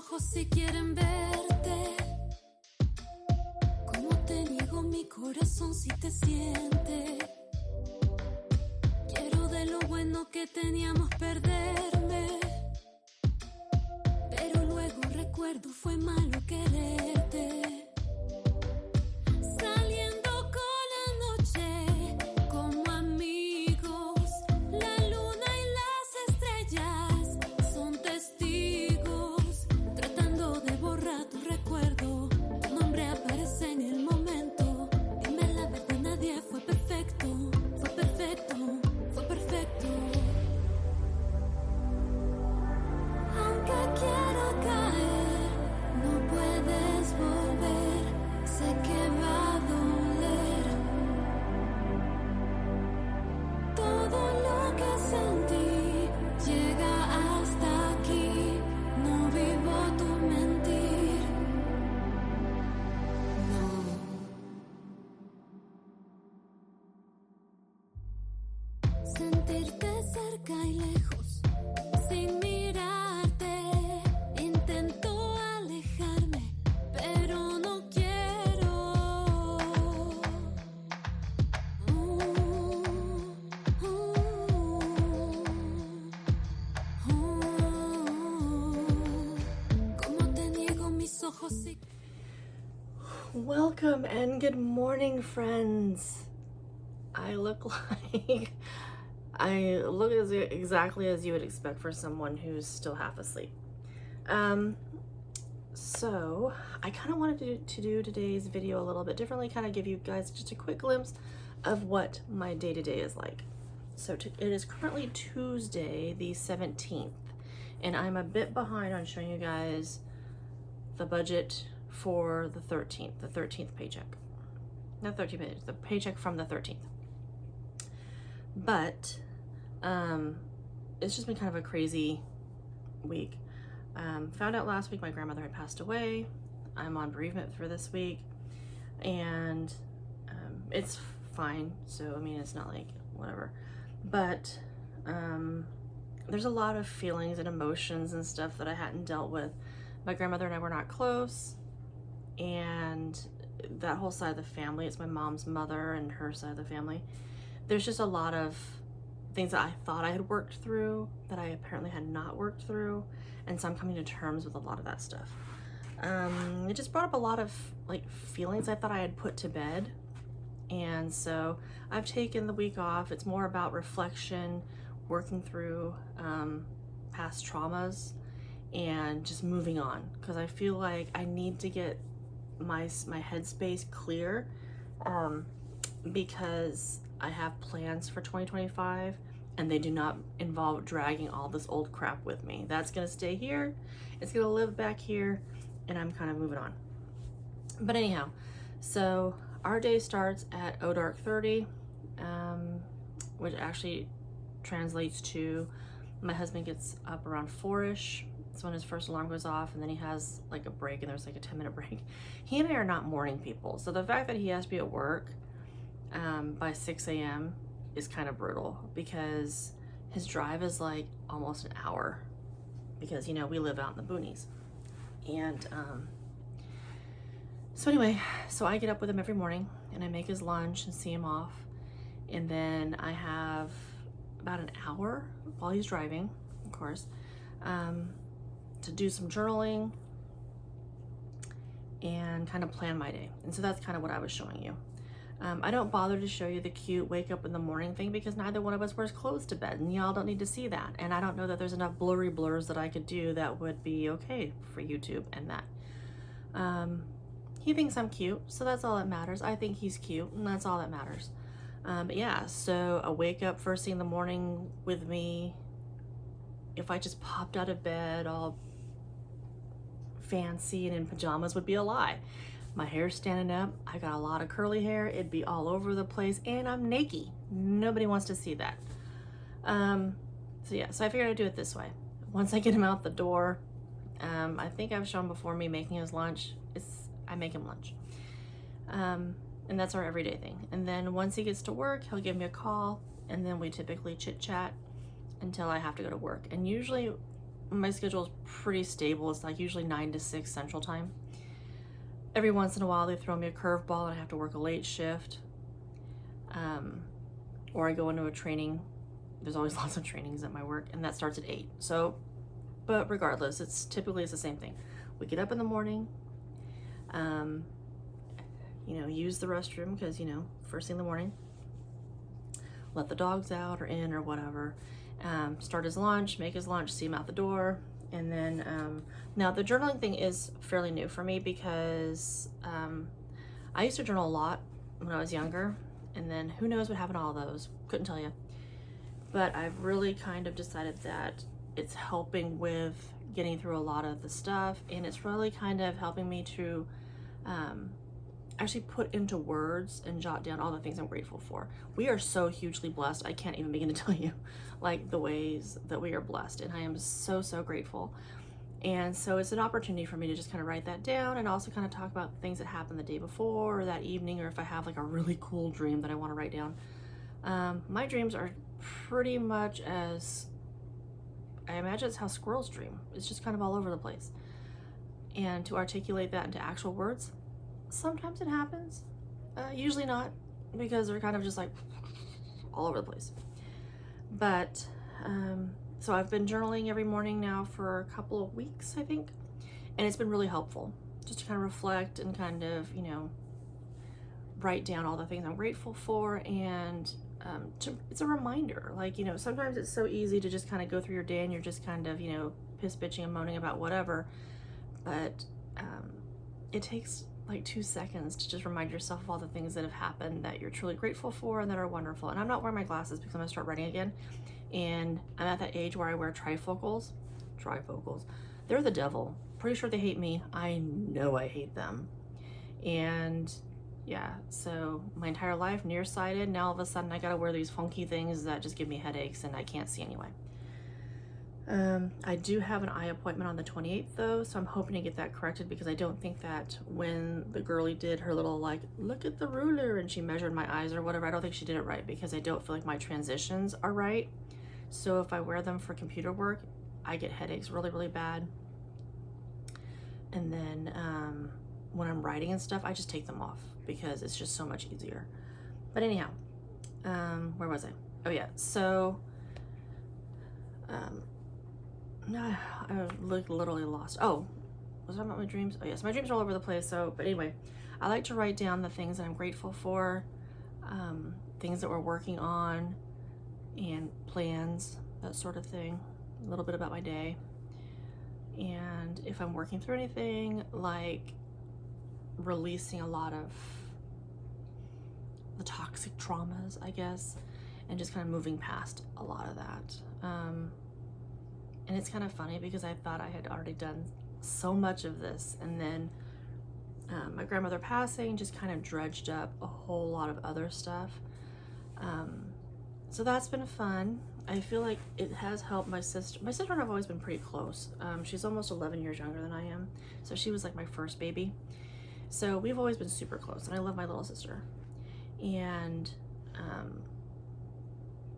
ojos si quieren verte. Como te niego mi corazón si te siente. Quiero de lo bueno que teníamos perderme. Pero luego recuerdo fue malo quererte. Saliendo con la noche como amigos. La luna y las estrellas son testigos. Tratando de borrar tu recuerdo. Tu nombre aparece en el momento. Dime la verdad, nadie fue perfecto. Fue perfecto, fue perfecto. Aunque quiero caer, no puedes volver. Sé que va a doler. Todo lo que sentí llega hasta aquí. No vivo tu mentir. No. Sentirte cerca y lejos, sin mirarte. Intento alejarme, pero no quiero. Como te niego mis ojos si... Welcome and good morning, friends. I look exactly as you would expect for someone who's still half asleep. So I kind of wanted to do today's video a little bit differently, kind of give you guys just a quick glimpse of what my day-to-day is like. So it is currently Tuesday, the 17th, and I'm a bit behind on showing you guys the budget for the 13th paycheck. Not 13th paycheck, the paycheck from the 13th. But it's just been kind of a crazy week. Found out last week my grandmother had passed away. I'm on bereavement for this week, and it's fine. So I mean, it's not like whatever, but there's a lot of feelings and emotions and stuff that I hadn't dealt with. My grandmother and I were not close, and that whole side of the family, it's my mom's mother and her side of the family. There's just a lot of things that I thought I had worked through that I apparently had not worked through, and so I'm coming to terms with a lot of that stuff. It just brought up a lot of like feelings I thought I had put to bed, and so I've taken the week off. It's more about reflection, working through past traumas, and just moving on, because I feel like I need to get my headspace clear, because I have plans for 2025, and they do not involve dragging all this old crap with me. That's gonna stay here, it's gonna live back here, and I'm kind of moving on. But anyhow, so our day starts at dark 30, which actually translates to my husband gets up around 4ish. That's when his first alarm goes off, and then he has like a break, and there's like a 10-minute break. He and I are not morning people, so the fact that he has to be at work by 6 a.m. is kind of brutal, because his drive is like almost an hour, because you know we live out in the boonies. And so anyway, so I get up with him every morning, and I make his lunch and see him off, and then I have about an hour while he's driving, of course, to do some journaling and kind of plan my day. And so that's kind of what I was showing you. I don't bother to show you the cute wake up in the morning thing, because neither one of us wears clothes to bed, and y'all don't need to see that. And I don't know that there's enough blurry blurs that I could do that would be okay for YouTube and that. He thinks I'm cute, so that's all that matters. I think he's cute, and that's all that matters. But yeah, so a wake up first thing in the morning with me, if I just popped out of bed all fancy and in pajamas, would be a lie. My hair's standing up, I got a lot of curly hair, it'd be all over the place, and I'm naked. Nobody wants to see that. So yeah, so I figured I'd do it this way. Once I get him out the door, I think I've shown before me making his lunch. I make him lunch. And that's our everyday thing. And then once he gets to work, he'll give me a call, and then we typically chit chat until I have to go to work. And usually my schedule is pretty stable. It's like usually 9 to 6 Central Time. Every once in a while they throw me a curveball and I have to work a late shift. Or I go into a training. There's always lots of trainings at my work, and that starts at 8. So, but regardless, it's the same thing. We get up in the morning, use the restroom because, first thing in the morning, let the dogs out or in or whatever, start his lunch, make his lunch, see him out the door. And then, now the journaling thing is fairly new for me because I used to journal a lot when I was younger, and then who knows what happened to all those, couldn't tell you. But I've really kind of decided that it's helping with getting through a lot of the stuff, and it's really kind of helping me to actually put into words and jot down all the things I'm grateful for. We are so hugely blessed. I can't even begin to tell you like the ways that we are blessed, and I am so, so grateful. And so it's an opportunity for me to just kind of write that down and also kind of talk about things that happened the day before or that evening, or if I have like a really cool dream that I want to write down. My dreams are pretty much as, I imagine it's how squirrels dream. It's just kind of all over the place. And to articulate that into actual words, sometimes it happens. Usually not, because they're kind of just like all over the place. But, so I've been journaling every morning now for a couple of weeks, I think. And it's been really helpful just to kind of reflect and kind of, write down all the things I'm grateful for. And it's a reminder, like, sometimes it's so easy to just kind of go through your day and you're just kind of, piss bitching and moaning about whatever. But it takes like 2 seconds to just remind yourself of all the things that have happened that you're truly grateful for and that are wonderful. And I'm not wearing my glasses because I'm gonna start writing again. And I'm at that age where I wear trifocals. They're the devil. Pretty sure they hate me. I know I hate them. And yeah, so my entire life nearsighted. Now all of a sudden I gotta wear these funky things that just give me headaches and I can't see anyway. I do have an eye appointment on the 28th though, so I'm hoping to get that corrected, because I don't think that when the girlie did her little like, look at the ruler, and she measured my eyes or whatever, I don't think she did it right, because I don't feel like my transitions are right. So if I wear them for computer work, I get headaches really, really bad. And then when I'm writing and stuff, I just take them off because it's just so much easier. But anyhow, where was I? Oh yeah, so I look literally lost. Oh, was I talking about my dreams? Oh yes, my dreams are all over the place. So, but anyway, I like to write down the things that I'm grateful for, things that we're working on, and plans, that sort of thing. A little bit about my day. And if I'm working through anything, like releasing a lot of the toxic traumas, I guess, and just kind of moving past a lot of that. And it's kind of funny because I thought I had already done so much of this, and then my grandmother passing just kind of dredged up a whole lot of other stuff. So that's been fun. I feel like it has helped my sister. My sister and I have always been pretty close. She's almost 11 years younger than I am, so she was like my first baby. So we've always been super close, and I love my little sister. And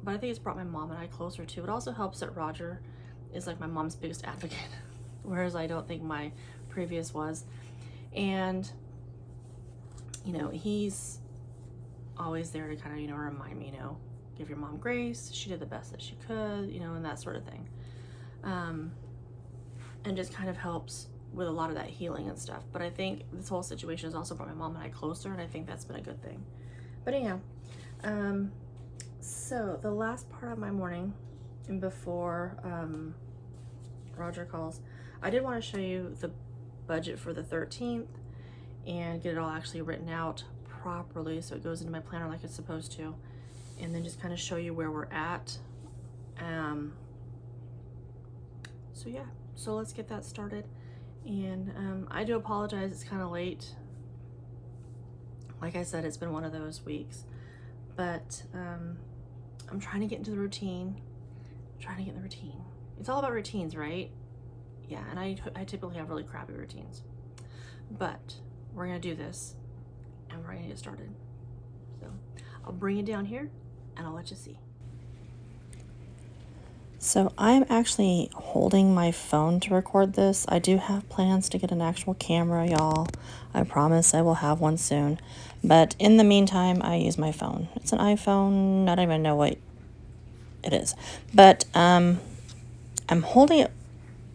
but I think it's brought my mom and I closer too. It also helps that Roger is like my mom's biggest advocate, whereas I don't think my previous was. And he's always there to kind of remind me, give your mom grace, she did the best that she could, and that sort of thing. And just kind of helps with a lot of that healing and stuff. But I think this whole situation has also brought my mom and I closer, and I think that's been a good thing. But anyhow, so the last part of my morning, and before Roger calls, I did want to show you the budget for the 13th and get it all actually written out properly so it goes into my planner like it's supposed to, and then just kind of show you where we're at. So yeah, so let's get that started. And I do apologize, it's kind of late. Like I said, it's been one of those weeks, but I'm trying to get into the routine. It's all about routines, right? Yeah, and I typically have really crappy routines, but we're gonna do this and we're gonna get started. So I'll bring it down here and I'll let you see. So I'm actually holding my phone to record this. I do have plans to get an actual camera, y'all. I promise I will have one soon. But in the meantime, I use my phone. It's an iPhone. I don't even know what it is. But I'm holding it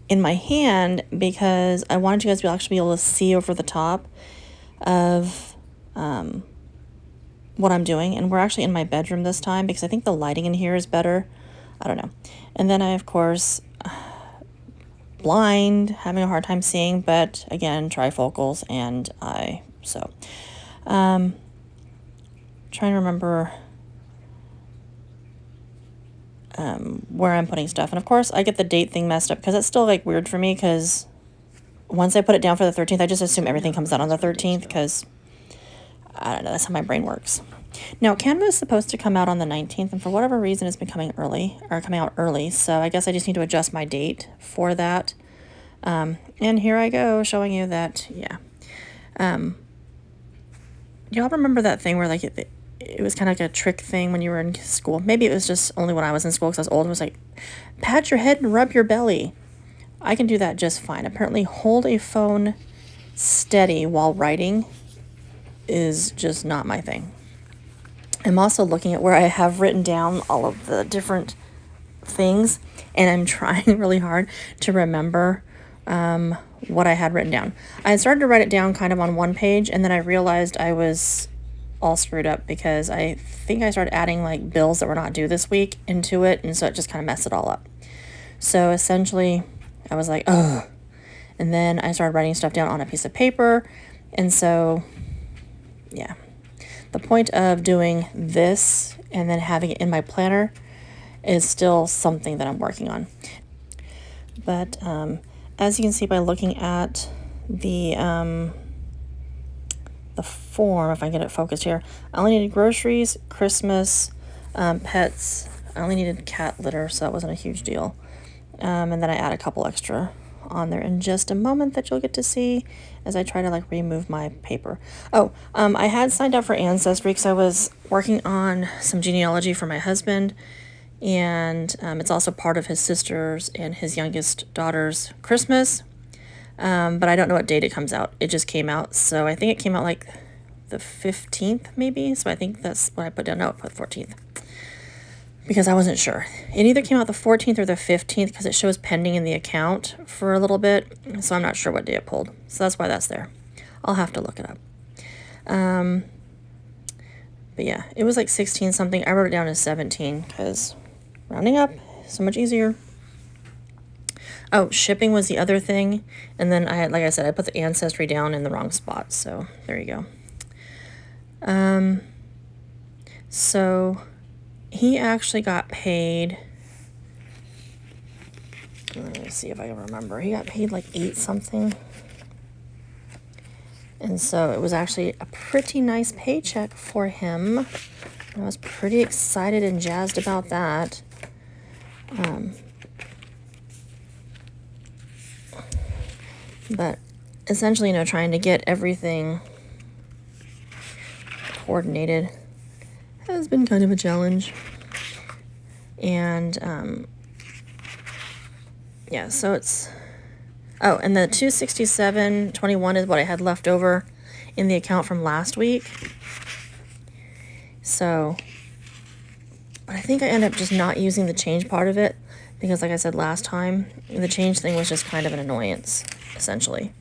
in my hand because I wanted you guys to actually be able to see over the top of what I'm doing. And we're actually in my bedroom this time because I think the lighting in here is better. I don't know. And then I, of course, blind, having a hard time seeing, but again, trifocals and trying to remember where I'm putting stuff. And of course, I get the date thing messed up because it's still like weird for me because once I put it down for the 13th, I just assume everything comes out on the 13th because I don't know, that's how my brain works. Now, Canva is supposed to come out on the 19th, and for whatever reason, it's been coming out early. So I guess I just need to adjust my date for that. And here I go, showing you that, yeah. Y'all remember that thing where like it was kind of like a trick thing when you were in school? Maybe it was just only when I was in school because I was old. It was like, pat your head and rub your belly. I can do that just fine. Apparently, hold a phone steady while writing is just not my thing. I'm also looking at where I have written down all of the different things, and I'm trying really hard to remember what I had written down. I started to write it down kind of on one page, and then I realized I was all screwed up because I think I started adding like bills that were not due this week into it, and so it just kind of messed it all up. So essentially, I was like, ugh. And then I started writing stuff down on a piece of paper, and so, yeah. The point of doing this and then having it in my planner is still something that I'm working on. But as you can see by looking at the form, if I get it focused here, I only needed groceries, Christmas, pets. I only needed cat litter, so that wasn't a huge deal. And then I add a couple extra on there in just a moment that you'll get to see as I try to like remove my paper. Oh, I had signed up for Ancestry because I was working on some genealogy for my husband, and it's also part of his sister's and his youngest daughter's Christmas, but I don't know what date it comes out. It just came out, so I think it came out like the 15th maybe, so I think that's what I put down. No, I put 14th because I wasn't sure. It either came out the 14th or the 15th because it shows pending in the account for a little bit, so I'm not sure what day it pulled. So that's why that's there. I'll have to look it up. But yeah, it was like 16 something. I wrote it down as 17 because rounding up is so much easier. Oh, shipping was the other thing. And then I had, like I said, I put the Ancestry down in the wrong spot. So there you go. So he actually got paid. Let me see if I can remember. He got paid like 8 something. And so it was actually a pretty nice paycheck for him. I was pretty excited and jazzed about that. But essentially, you know, trying to get everything coordinated has been kind of a challenge. And yeah, so it's, oh, and the $267.21 is what I had left over in the account from last week. So, but I think I ended up just not using the change part of it because, like I said last time, the change thing was just kind of an annoyance, essentially.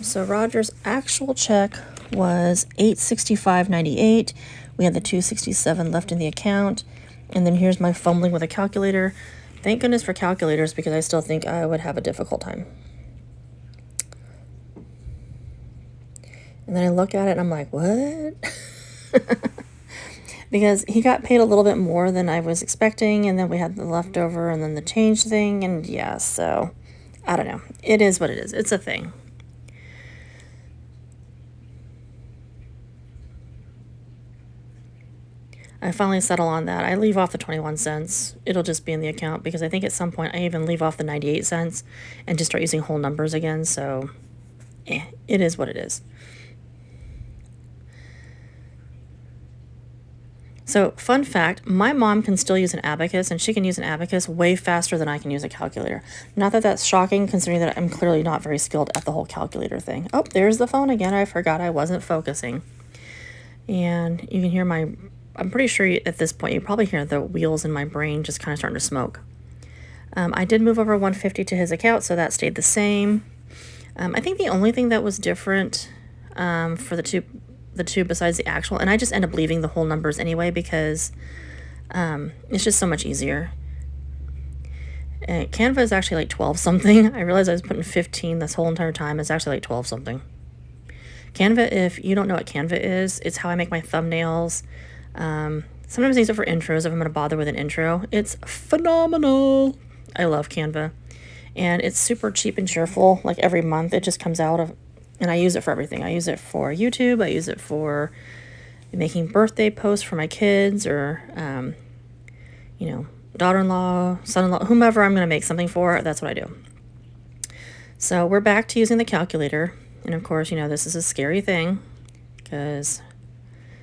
So Roger's actual check was $865.98. We had the $267 left in the account, and then here's my fumbling with a calculator. Thank goodness for calculators because I still think I would have a difficult time. And then I look at it and I'm like, what? Because he got paid a little bit more than I was expecting, and then we had the leftover and then the change thing, and yeah, so I don't know. It is what it is. It's a thing. I finally settle on that. I leave off the 21 cents. It'll just be in the account because I think at some point I even leave off the 98 cents and just start using whole numbers again. So, it is what it is. So, fun fact, my mom can still use an abacus, and she can use an abacus way faster than I can use a calculator. Not that that's shocking, considering that I'm clearly not very skilled at the whole calculator thing. Oh, there's the phone again. I forgot I wasn't focusing. And you can hear I'm pretty sure at this point you probably hear the wheels in my brain just kind of starting to smoke. I did move over 150 to his account, so that stayed the same. I think the only thing that was different for the two besides the actual, and I just end up leaving the whole numbers anyway because it's just so much easier. And Canva is actually like 12 something. I realized I was putting 15 this whole entire time. It's actually like 12 something. Canva, if you don't know what Canva is, it's how I make my thumbnails. Sometimes I use it for intros if I'm going to bother with an intro. It's phenomenal. I love Canva. And it's super cheap and cheerful. Like every month it just comes out of, and I use it for everything. I use it for YouTube. I use it for making birthday posts for my kids or, daughter-in-law, son-in-law, whomever I'm going to make something for. That's what I do. So we're back to using the calculator. And of course, this is a scary thing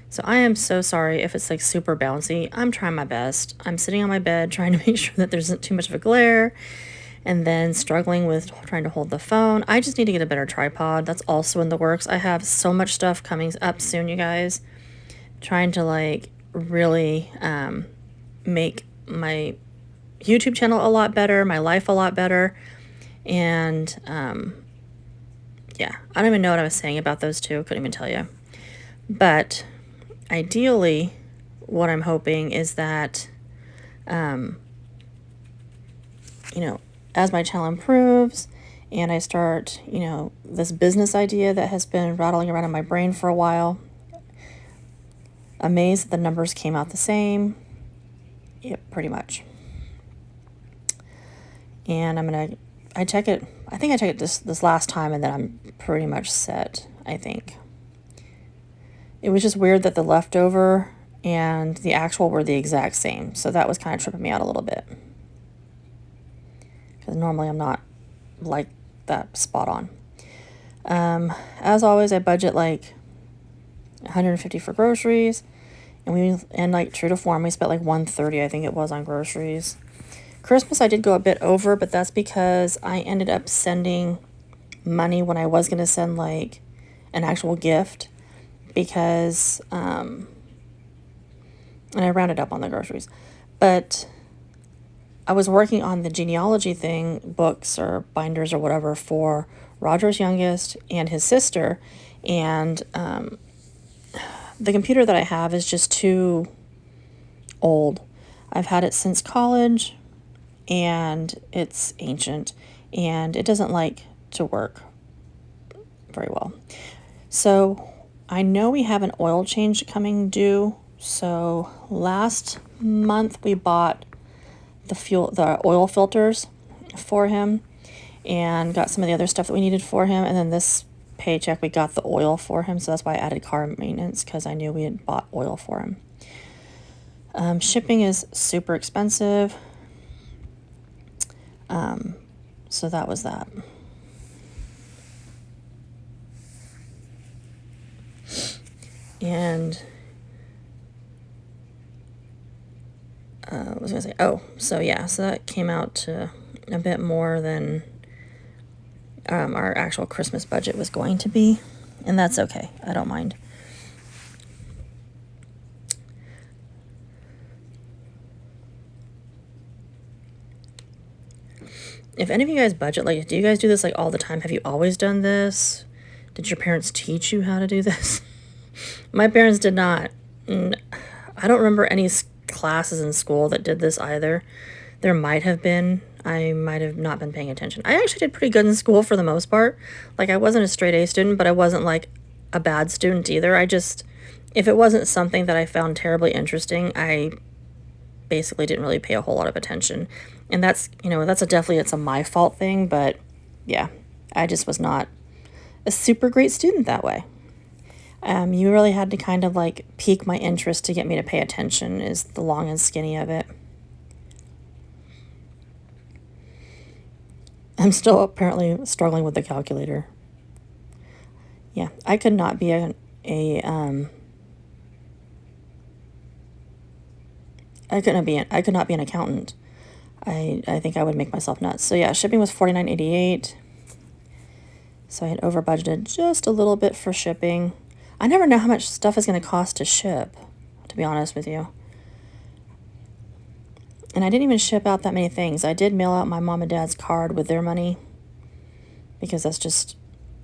so I am so sorry if it's like super bouncy. I'm trying my best. I'm sitting on my bed trying to make sure that there isn't too much of a glare and then struggling with trying to hold the phone. I just need to get a better tripod. That's also in the works. I have so much stuff coming up soon, you guys. Trying to like really make my YouTube channel a lot better, my life a lot better. And yeah, I don't even know what I was saying about those two. Couldn't even tell you. But ideally, what I'm hoping is that, as my channel improves and I start, this business idea that has been rattling around in my brain for a while, amazed that the numbers came out the same. Yep, pretty much. And I check it. I think I checked it this last time, and then I'm pretty much set, I think. It was just weird that the leftover and the actual were the exact same. So that was kind of tripping me out a little bit. Because normally I'm not like that spot on. As always, I budget like $150 for groceries. And like true to form, we spent like $130, I think it was, on groceries. Christmas I did go a bit over, but that's because I ended up sending money when I was going to send like an actual gift because and I rounded up on the groceries. But I was working on the genealogy thing, books or binders or whatever, for Roger's youngest and his sister, and the computer that I have is just too old. I've had it since college, and it's ancient, and it doesn't like to work very well. So I know we have an oil change coming due. So last month we bought the oil filters for him and got some of the other stuff that we needed for him. And then this paycheck we got the oil for him. So that's why I added car maintenance, because I knew we had bought oil for him. Shipping is super expensive. So that was that. And what was I going to say? So yeah, so that came out to a bit more than our actual Christmas budget was going to be. And that's okay. I don't mind. If any of you guys budget, like, do you guys do this like all the time? Have you always done this? Did your parents teach you how to do this? My parents did not. I don't remember any classes in school that did this either. There might have been. I might have not been paying attention. I actually did pretty good in school for the most part. Like, I wasn't a straight A student, but I wasn't like a bad student either. If it wasn't something that I found terribly interesting, I basically didn't really pay a whole lot of attention. And that's it's a my fault thing, but yeah, I just was not a super great student that way. You really had to kind of like pique my interest to get me to pay attention, is the long and skinny of it. I'm still apparently struggling with the calculator. Yeah, I could not be I could not be an accountant. I think I would make myself nuts. So yeah, shipping was $49.88. So I had over budgeted just a little bit for shipping. I never know how much stuff is going to cost to ship, to be honest with you. And I didn't even ship out that many things. I did mail out my mom and dad's card with their money, because that's just,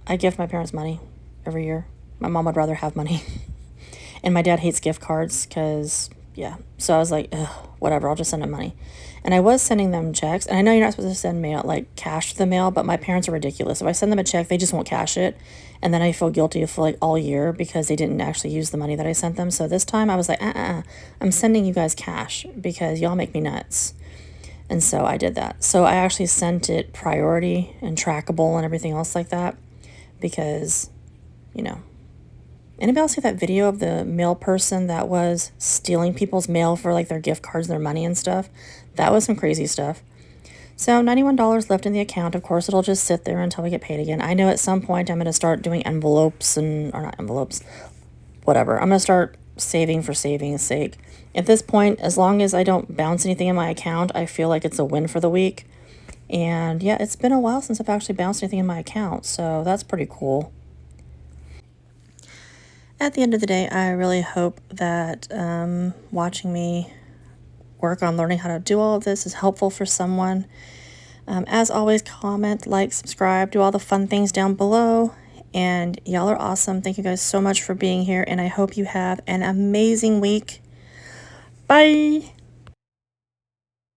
I give my parents money every year. My mom would rather have money. And my dad hates gift cards because, yeah. So I was like, ugh, whatever, I'll just send them money. And I was sending them checks. And I know you're not supposed to send mail, like cash to the mail, but my parents are ridiculous. If I send them a check, they just won't cash it. And then I feel guilty for like all year because they didn't actually use the money that I sent them. So this time I was like, I'm sending you guys cash because y'all make me nuts. And so I did that. So I actually sent it priority and trackable and everything else like that because, you know. Anybody else see that video of the mail person that was stealing people's mail for like their gift cards, their money and stuff? That was some crazy stuff. So $91 left in the account. Of course, it'll just sit there until we get paid again. I know at some point I'm going to start doing envelopes or not envelopes, whatever. I'm going to start saving for saving's sake. At this point, as long as I don't bounce anything in my account, I feel like it's a win for the week. And yeah, it's been a while since I've actually bounced anything in my account, so that's pretty cool. At the end of the day, I really hope that watching me work on learning how to do all of this is helpful for someone. As always, comment, like, subscribe, do all the fun things down below. And y'all are awesome. Thank you guys so much for being here, and I hope you have an amazing week. Bye!